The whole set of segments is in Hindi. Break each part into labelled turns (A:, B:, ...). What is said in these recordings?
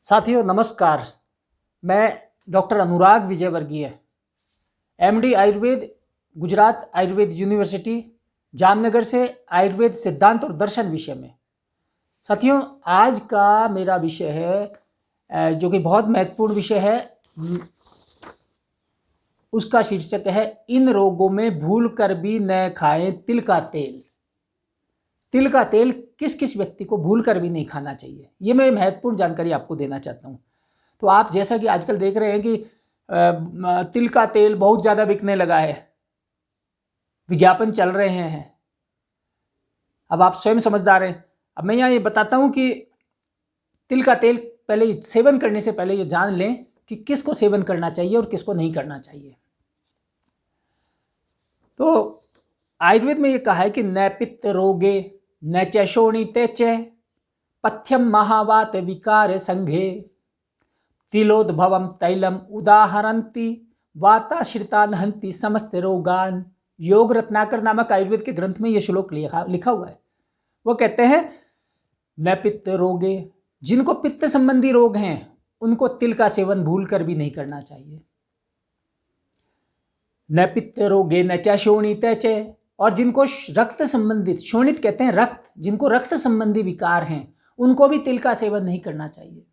A: साथियों नमस्कार। मैं डॉक्टर अनुराग विजयवर्गीय, एमडी आयुर्वेद, गुजरात आयुर्वेद यूनिवर्सिटी जामनगर से आयुर्वेद सिद्धांत और दर्शन विषय में। साथियों आज का मेरा विषय है जो कि बहुत महत्वपूर्ण विषय है। उसका शीर्षक है इन रोगों में भूल कर भी न खाएं तिल का तेल। तिल का तेल किस किस व्यक्ति को भूल कर भी नहीं खाना चाहिए, ये मैं महत्वपूर्ण जानकारी आपको देना चाहता हूँ। तो आप जैसा कि आजकल देख रहे हैं कि तिल का तेल बहुत ज़्यादा बिकने लगा है, विज्ञापन चल रहे हैं। अब आप स्वयं समझदार हैं। अब मैं यहाँ ये बताता हूँ कि तिल का तेल पहले सेवन करने से पहले ये जान लें कि किसको सेवन करना चाहिए और किसको नहीं करना चाहिए। तो आयुर्वेद में ये कहा है कि न पित्त रोगे न च शोणिते च पथ्यम महावात विकार संघे तिलोद्भवम तैलम उदाहरंती वाताश्रितान हंति समस्त रोगान। योग रत्नाकर नामक आयुर्वेद के ग्रंथ में यह श्लोक लिखा हुआ है। वो कहते हैं न पित्त रोगे, जिनको पित्त संबंधी रोग हैं उनको तिल का सेवन भूल कर भी नहीं करना चाहिए। न पित्त रोगे न च शोणित च, और जिनको रक्त संबंधित, शोणित कहते हैं रक्त, जिनको रक्त संबंधी विकार हैं उनको भी तिल का सेवन नहीं करना चाहिए।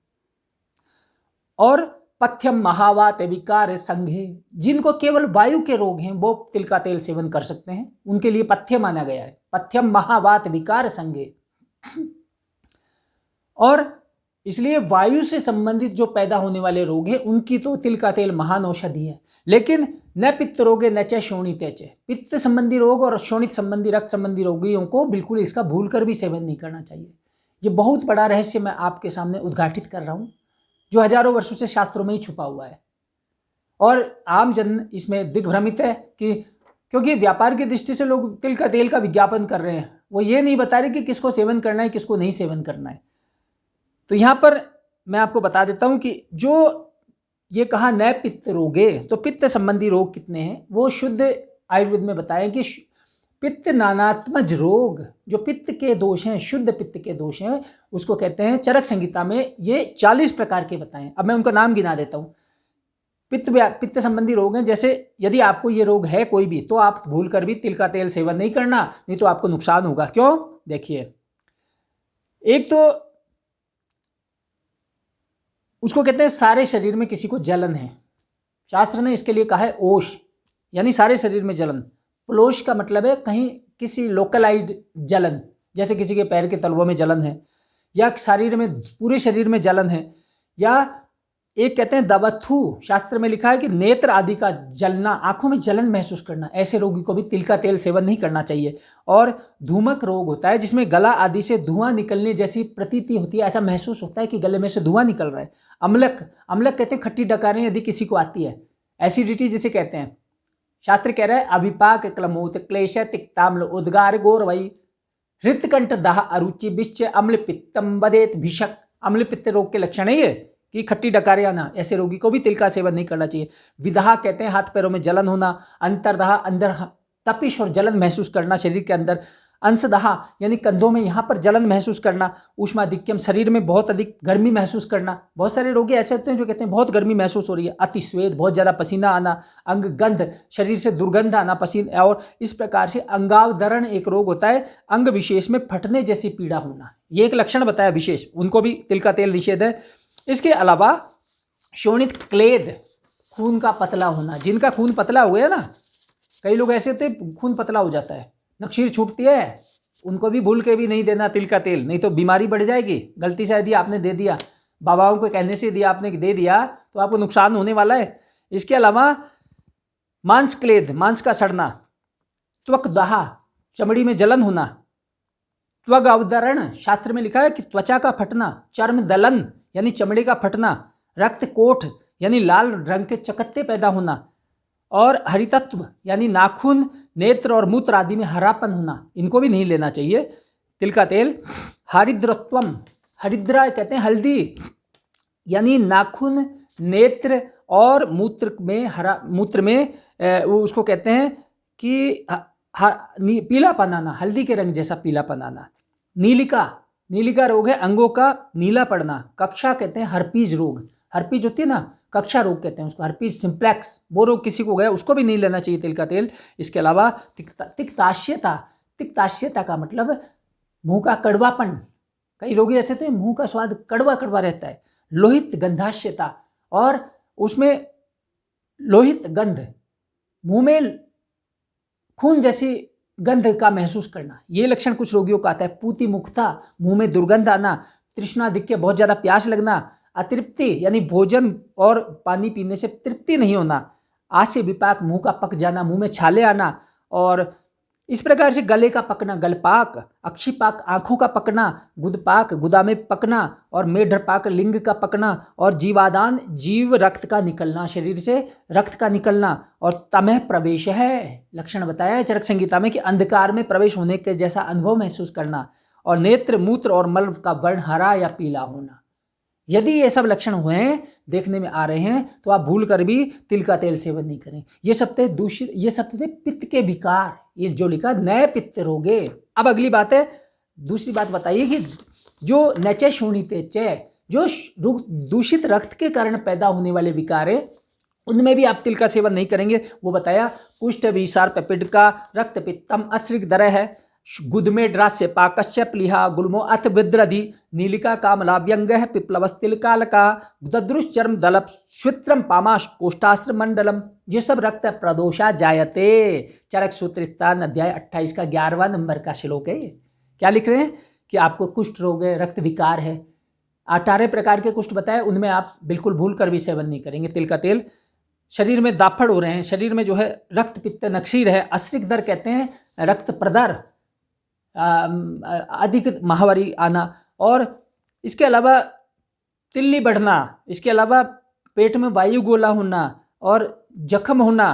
A: और पथ्यम महावात विकार संघे, जिनको केवल वायु के रोग हैं वो तिल का तेल सेवन कर सकते हैं, उनके लिए पथ्य माना गया है। पथ्यम महावात विकार संघे। और इसलिए वायु से संबंधित जो पैदा होने वाले रोग हैं उनकी तो तिल का तेल महान औषधि है। लेकिन न पित्त रोगे न च शोणित च, पित्त संबंधी रोग और शोणित संबंधी रक्त संबंधी रोगियों को बिल्कुल इसका भूल कर भी सेवन नहीं करना चाहिए। ये बहुत बड़ा रहस्य मैं आपके सामने उद्घाटित कर रहा हूँ जो हजारों वर्षों से शास्त्रों में ही छुपा हुआ है। और आम जन इसमें दिग्भ्रमित है कि क्योंकि व्यापार की दृष्टि से लोग तिल का तेल का विज्ञापन कर रहे हैं, वो ये नहीं बता रहे कि किसको सेवन करना है किसको नहीं सेवन करना है। तो यहाँ पर मैं आपको बता देता हूँ कि जो ये कहा न पित्त रोगे, तो पित्त संबंधी रोग कितने हैं वो शुद्ध आयुर्वेद में बताया कि पित्त नानात्मज रोग, जो पित्त के दोष हैं, शुद्ध पित्त के दोष हैं, उसको कहते हैं चरक संहिता में ये 40 प्रकार के बताएं। अब मैं उनका नाम गिना देता हूँ। पित्त संबंधी रोग हैं, जैसे यदि आपको ये रोग है कोई भी तो आप भूल कर भी तिल का तेल सेवन नहीं करना, नहीं तो आपको नुकसान होगा। क्यों? देखिए, एक तो उसको कहते हैं सारे शरीर में किसी को जलन है, शास्त्र ने इसके लिए कहा है ओष, यानी सारे शरीर में जलन। प्लोष का मतलब है कहीं किसी लोकलाइज्ड जलन, जैसे किसी के पैर के तलवों में जलन है या शरीर में पूरे शरीर में जलन है, या एक कहते हैं दबथु, शास्त्र में लिखा है कि नेत्र आदि का जलना, आंखों में जलन महसूस करना, ऐसे रोगी को भी तिल का तेल सेवन नहीं करना चाहिए। और धूमक रोग होता है जिसमें गला आदि से धुआं निकलने जैसी प्रतीति होती है, ऐसा महसूस होता है कि गले में से धुआं निकल रहा है। अम्लक, अम्लक कहते हैं खट्टी डकारें यदि किसी को आती है, एसिडिटी जिसे कहते हैं, शास्त्र कह रहा है अभिपाक क्लमोत क्लेश तिक्ताम्ल उद्गार गोरवई हृतकंठ दाह अरुचि विश्च अम्ल पित्तम वदेत भिषक। अम्ल पित्त रोग के लक्षण है ये कि खट्टी डकारें आना, ऐसे रोगी को भी तिल का सेवन नहीं करना चाहिए। विदाह कहते हैं हाथ पैरों में जलन होना, अंतरदाह अंदर तपिश और जलन महसूस करना शरीर के अंदर, अंशदाह यानी कंधों में यहाँ पर जलन महसूस करना, ऊष्माधिक्यम शरीर में बहुत अधिक गर्मी महसूस करना। बहुत सारे रोगी ऐसे होते हैं जो कहते हैं बहुत गर्मी महसूस हो रही है, अतिस्वेद, बहुत ज़्यादा पसीना आना, अंग गंध, शरीर से दुर्गंध आना पसीना, और इस प्रकार से अंगावदरण एक रोग होता है, अंग विशेष में फटने जैसी पीड़ा होना, ये एक लक्षण बताया विशेष, उनको भी तिल का तेल निषेध है। इसके अलावा शोणित क्लेद, खून का पतला होना, जिनका खून पतला हो गया ना, कई लोग ऐसे होते खून पतला हो जाता है, नक्शीर छूटती है, उनको भी भूल के भी नहीं देना तिल का तेल, नहीं तो बीमारी बढ़ जाएगी। गलती से यदि आपने दे दिया, बाबाओं को कहने से यदि आपने दे दिया तो आपको नुकसान होने वाला है। इसके अलावा मांस क्लेद, मांस का सड़ना, त्वक दाह, चमड़ी में जलन होना, त्वग अवदरण, शास्त्र में लिखा है कि त्वचा का फटना, चर्म दलन यानी चमड़ी का फटना, रक्त कोठ यानी लाल रंग के चकत्ते पैदा होना, और हरितत्व यानी नाखून, नेत्र और मूत्र आदि में हरापन होना, इनको भी नहीं लेना चाहिए तिल का तेल। हरिद्रत्वम, हरिद्रा कहते हैं हल्दी, यानी नाखून, नेत्र और मूत्र में उसको कहते हैं कि पीलापन आना, हल्दी के रंग जैसा पीलापन आना। नीलिका, नीलिका रोग है अंगों का नीला पड़ना। कक्षा कहते हैं हर्पीज रोग, हर्पीज होती है ना, कक्षा रोग कहते हैं उसको, हर्पीज सिंप्लेक्स, वो रोग किसी को गया उसको भी नहीं लेना चाहिए तिल का तेल। इसके अलावा तिक्ताश्यता, तिक्ताश्यता का मतलब मुंह का कड़वापन, कई रोगी ऐसे थे मुंह का स्वाद कड़वा कड़वा रहता है। लोहित गंधाश्यता, और उसमें लोहित गंध, मुंह में खून जैसी गंध का महसूस करना, ये लक्षण कुछ रोगियों का आता है। पूती मुखता, मुंह में दुर्गंध आना, तृष्णा दिख के बहुत ज़्यादा प्यास लगना, अतृप्ति यानी भोजन और पानी पीने से तृप्ति नहीं होना, आशय विपाक, मुंह का पक जाना, मुंह में छाले आना, और इस प्रकार से गले का पकना, गलपाक, अक्षिपाक, आंखों का पकना, गुदपाक, गुदा में पकना, और मेढपाक, लिंग का पकना, और जीवादान, जीव रक्त का निकलना, शरीर से रक्त का निकलना, और तमह प्रवेश है, लक्षण बताया है चरक संहिता में कि अंधकार में प्रवेश होने के जैसा अनुभव महसूस करना, और नेत्र, मूत्र और मल का वर्ण हरा या पीला होना। यदि ये सब लक्षण हुए हैं, देखने में आ रहे हैं, तो आप भूल कर भी तिल का तेल सेवन नहीं करें। ये सब थे दूषित, ये सब थे पित्त के विकार, ये जो लिखा नए पित्त रोगे। अब अगली बात है, दूसरी बात बताइए कि जो नचे शोणिते च, जो दूषित रक्त के कारण पैदा होने वाले विकार है, उनमें भी आप तिल का सेवन नहीं करेंगे। वो बताया कुष्ठ, विसार, पिपिडका, रक्त पित्तम, अस्रिक दर है, गुदमे ड्रास्य पाकश्च प्लीहा, गुल्मो अथ विद्रधि, नीलिका कामलाव्यंग है, पिप्लवस्तिलकालका, दद्रुश्चर्म दलप, श्वित्रम पामाश, कोष्ठास्त्र मंडलम, ये सब रक्त प्रदोषा जायते। चरक सूत्र स्थान अध्याय 28 का 11वां नंबर का श्लोक है। क्या लिख रहे हैं कि आपको कुष्ठ रोग है, रक्त विकार है, 18 प्रकार के कुष्ठ बताए, उनमें आप बिल्कुल भूल कर भी सेवन नहीं करेंगे तिल का तेल। शरीर में दाफड़ हो रहे हैं, शरीर में जो है रक्त पित्त नक्षीर है, अस्रिक दर कहते हैं रक्त प्रदर, अधिक माहवारी आना, और इसके अलावा तिल्ली बढ़ना, इसके अलावा पेट में वायु गोला होना, और जख्म होना,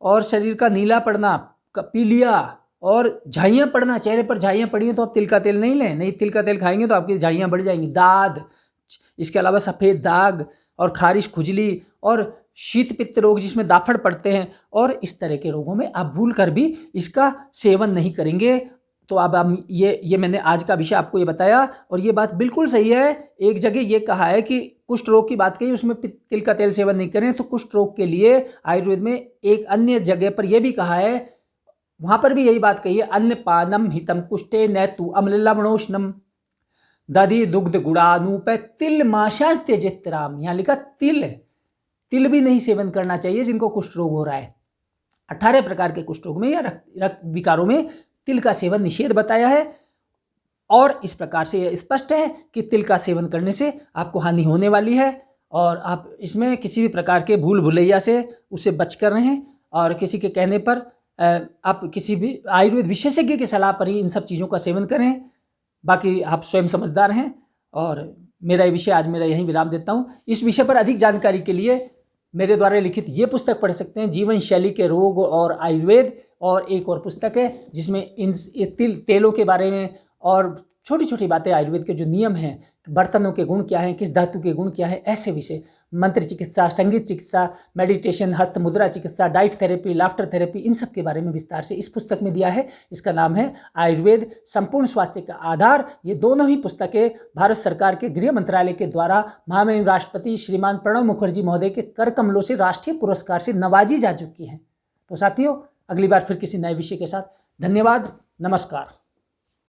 A: और शरीर का नीला पड़ना, पीलिया, और झाइयाँ पड़ना, चेहरे पर झाइयाँ पड़ी हैं तो आप तिल का तेल नहीं लें, नहीं तिल का तेल खाएंगे तो आपकी झाइयाँ बढ़ जाएंगी। दाद, इसके अलावा सफ़ेद दाग, और खारिश, खुजली, और शीत पित्त रोग जिसमें दाफड़ पड़ते हैं, और इस तरह के रोगों में आप भूल कर भी इसका सेवन नहीं करेंगे। तो अब हम ये मैंने आज का विषय आपको ये बताया, और ये बात बिल्कुल सही है। एक जगह ये कहा है कि कुष्ठ रोग की बात कही, उसमें तिल का तेल सेवन नहीं करें, तो कुष्ठ रोग के लिए आयुर्वेद में एक अन्य जगह पर यह भी कहा है, वहाँ पर भी यही बात कही है, अन्न पानम हितम कुष्ठे न तु अम्ल लवणोष्णम दधि दुग्ध गुड़ानूप तिल माशास्त्य जित्राम। यहाँ लिखा तिल भी नहीं सेवन करना चाहिए जिनको कुष्ठ रोग हो रहा है। 18 प्रकार के कुष्ठ रोग में या रक्त विकारों में तिल का सेवन निषेध बताया है, और इस प्रकार से यह स्पष्ट है कि तिल का सेवन करने से आपको हानि होने वाली है, और आप इसमें किसी भी प्रकार के भूल भुलैया से उससे बच कर रहें, और किसी के कहने पर आप किसी भी आयुर्वेद विशेषज्ञ की सलाह पर ही इन सब चीज़ों का सेवन करें। बाकी आप स्वयं समझदार हैं, और मेरा ये विषय आज मेरा यहीं विराम देता हूँ। इस विषय पर अधिक जानकारी के लिए मेरे द्वारा लिखित ये पुस्तक पढ़ सकते हैं, जीवन शैली के रोग और आयुर्वेद, और एक और पुस्तक है जिसमें इन तेलों के बारे में और छोटी छोटी बातें, आयुर्वेद के जो नियम हैं, बर्तनों के गुण क्या हैं, किस धातु के गुण क्या है, ऐसे विषय, मंत्र चिकित्सा, संगीत चिकित्सा, मेडिटेशन, हस्त मुद्रा चिकित्सा, डाइट थेरेपी, लाफ्टर थेरेपी, इन सब के बारे में विस्तार से इस पुस्तक में दिया है। इसका नाम है आयुर्वेद संपूर्ण स्वास्थ्य का आधार। ये दोनों ही पुस्तकें भारत सरकार के गृह मंत्रालय के द्वारा महामहिम राष्ट्रपति श्रीमान प्रणब मुखर्जी महोदय के कर कमलों से राष्ट्रीय पुरस्कार से नवाजी जा चुकी हैं। तो साथियों, अगली बार फिर किसी नए विषय के साथ। धन्यवाद, नमस्कार।